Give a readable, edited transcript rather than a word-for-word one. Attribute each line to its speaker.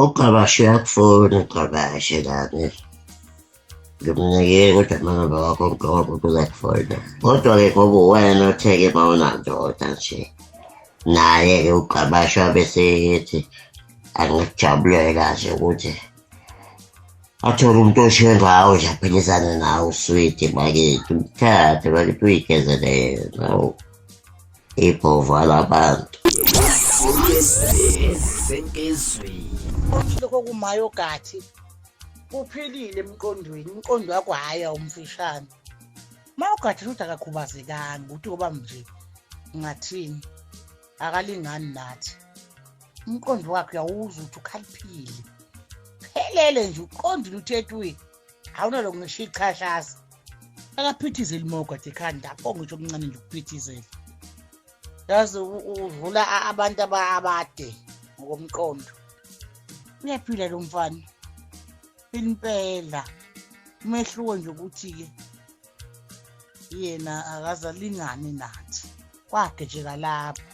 Speaker 1: Uqabashe uyakufuna uqabashe lana. Ngimnike kodwa manamba wakho ngqobo uzakufona. Kodwa-ke ngoba uwena othe-ke uma unandoda nje. Naye-ke uqabashe bese ethi angakujabulela nje ukuthi athole umuntu oshiwe ngawo nje aphilisane nawe uswidi bakithi umthathe bakithi uyigezele yena ibhova labantu.
Speaker 2: Lokho kumayogathi kuphilile emqondweni, umqondo wakho hhayi awumfishane. Mayogathi futhi akakhubazekanga ukuthi ngoba nje ngathini akalingani nathi. Umqondo wakhe uyawuzwa ukuthi ukhaliphile phelele nje uqondile uthethuwe awunalo ngisho ichashaza akaphithizeli moyogathi ekhanda apho ngisho omncane nje ukuphithizela. Yazi uvula abantu abade ngokomqondo. Uyaphila lo mfana impela umehluko nje ukuthi-ke yena akazalingani nathi kwakhe nje kalapho.